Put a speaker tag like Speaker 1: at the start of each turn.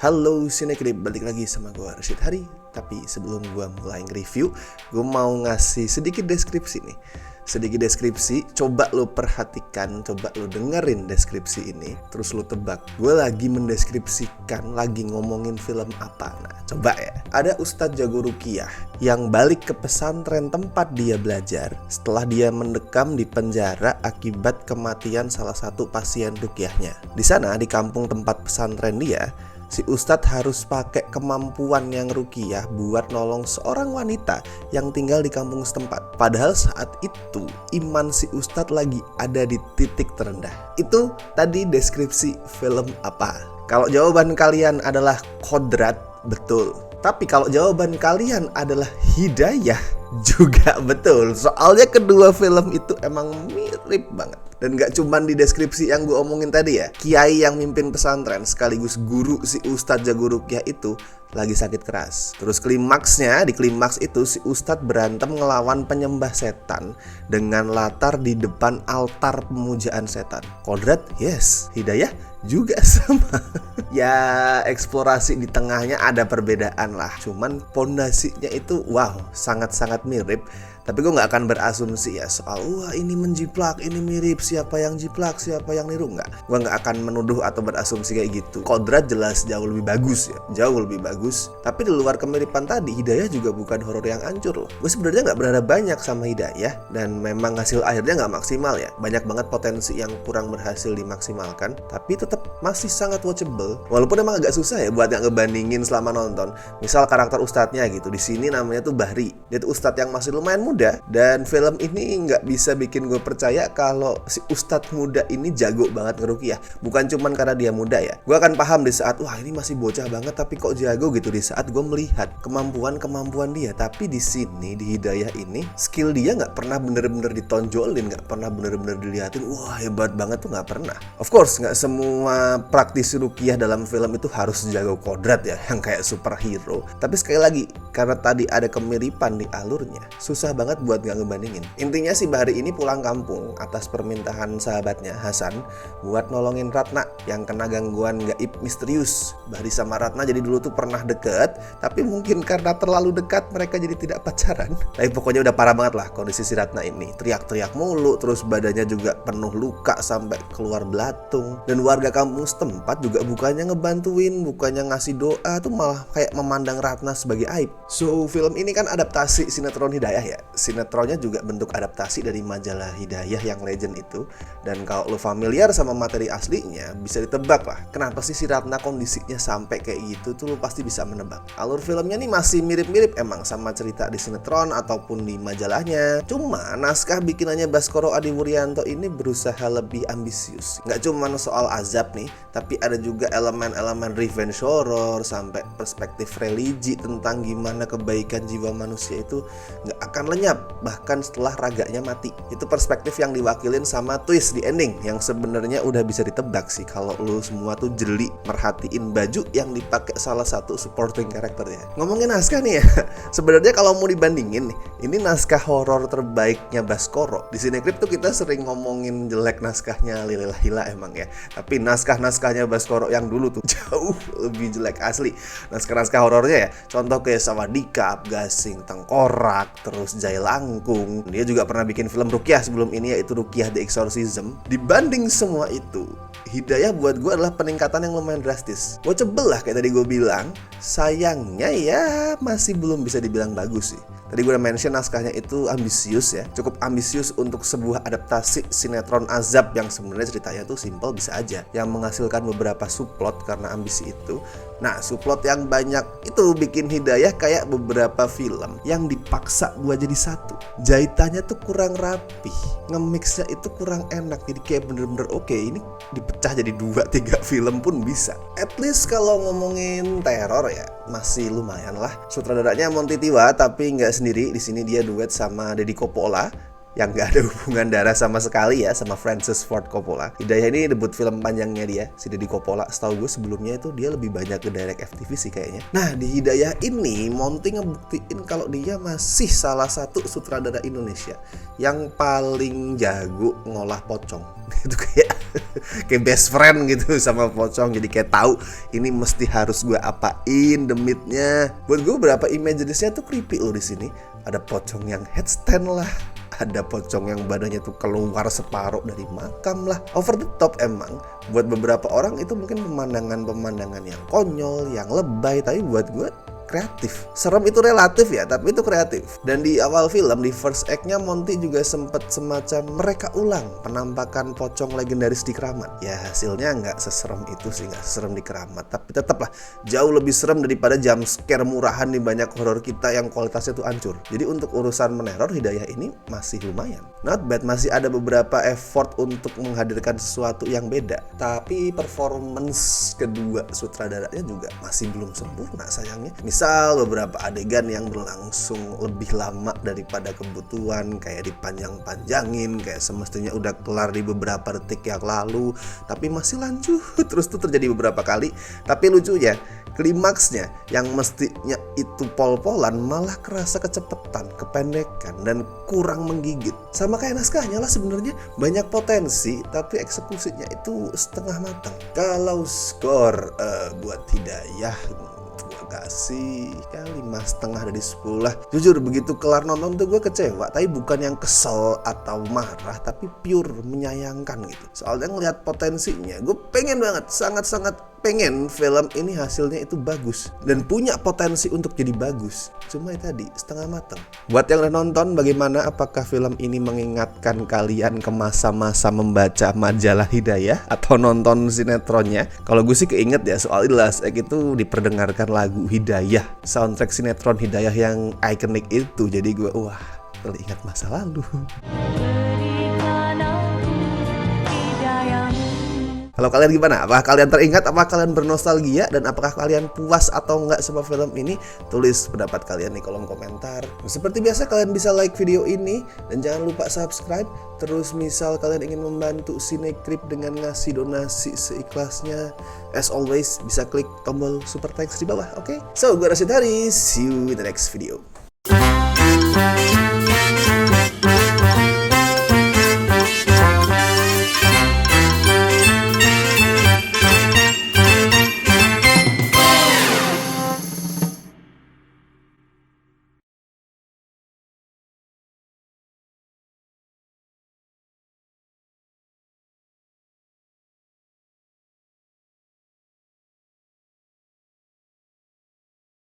Speaker 1: Halo Sinekrip, balik lagi sama gue Rashid Hari. Tapi sebelum gue mulai nge-review, gue mau ngasih sedikit deskripsi nih. Sedikit deskripsi, coba lo perhatikan, coba lo dengerin deskripsi ini, terus lo tebak gue lagi mendeskripsikan, lagi ngomongin film apa. Nah coba ya, ada Ustadz jago ruqyah yang balik ke pesantren tempat dia belajar setelah dia mendekam di penjara akibat kematian salah satu pasien ruqyahnya. Di sana, di kampung tempat pesantren dia, si Ustadz harus pakai kemampuan yang ruqyah buat nolong seorang wanita yang tinggal di kampung setempat. Padahal saat itu iman si Ustadz lagi ada di titik terendah. Itu tadi deskripsi film apa. Kalau jawaban kalian adalah Kodrat, betul. Tapi kalau jawaban kalian adalah Hidayah, juga betul. Soalnya kedua film itu emang mirip banget. Dan gak cuman di deskripsi yang gue omongin tadi ya, kiai yang mimpin pesantren sekaligus guru si Ustadz jago ruqyah itu lagi sakit keras. Terus klimaksnya, di klimaks itu si Ustadz berantem ngelawan penyembah setan dengan latar di depan altar pemujaan setan. Kodrat, yes. Hidayah juga sama. Ya eksplorasi di tengahnya ada perbedaan lah, cuman pondasinya itu wow, sangat-sangat mirip. Tapi gue gak akan berasumsi ya soal wah ini menjiplak, ini mirip, siapa yang jiplak, siapa yang niru. Nggak, gue gak akan menuduh atau berasumsi kayak gitu. Kodrat jelas jauh lebih bagus ya, jauh lebih bagus. Tapi di luar kemiripan tadi, Hidayah juga bukan horor yang hancur loh. Gue sebenarnya gak berharap banyak sama Hidayah, dan memang hasil akhirnya gak maksimal ya. Banyak banget potensi yang kurang berhasil dimaksimalkan, tapi tetap masih sangat watchable. Walaupun emang agak susah ya buat yang ngebandingin selama nonton. Misal karakter ustadznya gitu, di sini namanya tuh Bahri. Dia tuh ustadz yang masih lumayan muda, dan film ini nggak bisa bikin gue percaya kalau si ustadz muda ini jago banget ngeruqyah. Bukan cuman karena dia muda ya. Gue akan paham di saat wah ini masih bocah banget tapi kok jago gitu, di saat gue melihat kemampuan dia. Tapi di sini di Hidayah ini skill dia nggak pernah bener-bener ditonjolin, nggak pernah bener-bener dilihatin wah hebat banget tuh, nggak pernah. Of course nggak semua praktisi ruqyah dalam film itu harus jago kodrat ya, yang kayak superhero. Tapi sekali lagi karena tadi ada kemiripan di alurnya, susah banget buat gak ngebandingin. Intinya si Bahri ini pulang kampung atas permintaan sahabatnya Hasan buat nolongin Ratna yang kena gangguan gaib misterius. Bahri sama Ratna jadi dulu tuh pernah deket, tapi mungkin karena terlalu dekat mereka jadi tidak pacaran. Tapi pokoknya udah parah banget lah kondisi si Ratna ini. Teriak-teriak mulu, terus badannya juga penuh luka sampai keluar belatung. Dan warga kampung setempat juga bukannya ngebantuin, bukannya ngasih doa, tuh malah kayak memandang Ratna sebagai aib. So film ini kan adaptasi sinetron Hidayah ya. Sinetronnya juga bentuk adaptasi dari majalah Hidayah yang legend itu. Dan kalau lo familiar sama materi aslinya, bisa ditebak lah kenapa sih si Ratna kondisinya sampai kayak gitu tuh lo pasti bisa menebak. Alur filmnya nih masih mirip-mirip emang sama cerita di sinetron ataupun di majalahnya. Cuma naskah bikinannya Baskoro Adiwuryanto ini berusaha lebih ambisius. Nggak cuma soal azab nih, tapi ada juga elemen-elemen revenge horror sampai perspektif religi tentang gimana kebaikan jiwa manusia itu nggak akan lenyap bahkan setelah raganya mati. Itu perspektif yang diwakilin sama twist di ending yang sebenarnya udah bisa ditebak sih kalau lu semua tuh jeli merhatiin baju yang dipakai salah satu supporting karakternya. Ngomongin naskah nih ya, sebenarnya kalau mau dibandingin nih, ini naskah horor terbaiknya Baskoro. Di Sinekrip tuh kita sering ngomongin jelek naskahnya Lililahila emang ya, tapi naskah-naskahnya Baskoro yang dulu tuh jauh lebih jelek asli. Naskah-naskah horornya ya, contoh kayak Sawadika, Gasing Tengkorak, terus Jai Langkung. Dia juga pernah bikin film ruqyah sebelum ini, yaitu Ruqyah The Exorcism. Dibanding semua itu, Hidayah buat gue adalah peningkatan yang lumayan drastis. Watchable lah kayak tadi gue bilang. Sayangnya ya masih belum bisa dibilang bagus sih. Tadi gue udah mention naskahnya itu ambisius ya, cukup ambisius untuk sebuah adaptasi sinetron azab yang sebenarnya ceritanya tuh simple bisa aja, yang menghasilkan beberapa subplot karena ambisi itu. Nah subplot yang banyak itu bikin Hidayah kayak beberapa film yang dipaksa buat jadi satu. Jahitannya tuh kurang rapih, nge-mixnya itu kurang enak, jadi kayak bener-bener oke, ini dipecah jadi 2-3 film pun bisa. At least kalau ngomongin teror ya masih lumayan lah. Sutradaranya Monty Tiwa tapi nggak sendiri, di sini dia duet sama Deddy Coppola. yang gak ada hubungan darah sama sekali ya sama Francis Ford Coppola. Hidayah ini debut film panjangnya dia, si Deddy Coppola. Setahu gue sebelumnya itu dia lebih banyak ke direct FTV sih kayaknya. Nah di Hidayah ini Monty ngebuktiin kalau dia masih salah satu sutradara Indonesia yang paling jago ngolah pocong. Itu kayak best friend gitu sama pocong. Jadi kayak tahu ini mesti harus gue apain demitnya. Buat gue beberapa imagery-nya tuh creepy loh di sini. Ada pocong yang headstand lah, ada pocong yang badannya tuh keluar separuh dari makam lah. Over the top emang. Buat beberapa orang itu mungkin pemandangan-pemandangan yang konyol, yang lebay, tapi buat gue kreatif. Serem itu relatif ya, tapi itu kreatif. Dan di awal film, di first act-nya Monty juga sempat semacam mereka ulang penampakan pocong legendaris di Keramat. Ya hasilnya nggak seserem itu sih, nggak seserem di Keramat, tapi tetaplah jauh lebih serem daripada jump scare murahan di banyak horor kita yang kualitasnya tuh hancur. Jadi untuk urusan meneror, Hidayah ini masih lumayan. Not bad, masih ada beberapa effort untuk menghadirkan sesuatu yang beda. Tapi performance kedua sutradaranya juga masih belum sempurna sayangnya. Misal beberapa adegan yang berlangsung lebih lama daripada kebutuhan, kayak dipanjang-panjangin, kayak semestinya udah kelar di beberapa detik yang lalu, tapi masih lanjut terus tuh terjadi beberapa kali. Tapi lucunya klimaksnya yang mestinya itu pol-polan malah kerasa kecepatan, kependekan, dan kurang menggigit. Sama kayak naskahnya lah sebenarnya, banyak potensi tapi eksekusinya itu setengah matang. Kalau skor buat Hidayah kasih ya 5,5 dari 10 lah. Jujur begitu kelar nonton tuh gue kecewa, tapi bukan yang kesel atau marah, tapi pure menyayangkan gitu. Soalnya ngelihat potensinya, gue pengen banget, sangat-sangat pengen film ini hasilnya itu bagus dan punya potensi untuk jadi bagus. Cuma tadi setengah matang. Buat yang udah nonton, bagaimana? Apakah film ini mengingatkan kalian ke masa-masa membaca majalah Hidayah atau nonton sinetronnya? Kalau gue sih keinget ya, soal di last act itu diperdengarkan lagu Hidayah, soundtrack sinetron Hidayah yang ikonik itu. Jadi gue teringat masa lalu. Kalau kalian gimana? Apakah kalian teringat? Apakah kalian bernostalgia? Dan apakah kalian puas atau enggak sama film ini? Tulis pendapat kalian di kolom komentar. Seperti biasa kalian bisa like video ini dan jangan lupa subscribe. Terus misal kalian ingin membantu Cinecrip dengan ngasih donasi seikhlasnya, as always bisa klik tombol super thanks di bawah. Oke? So, gue Rashid Hari. See you in the next video.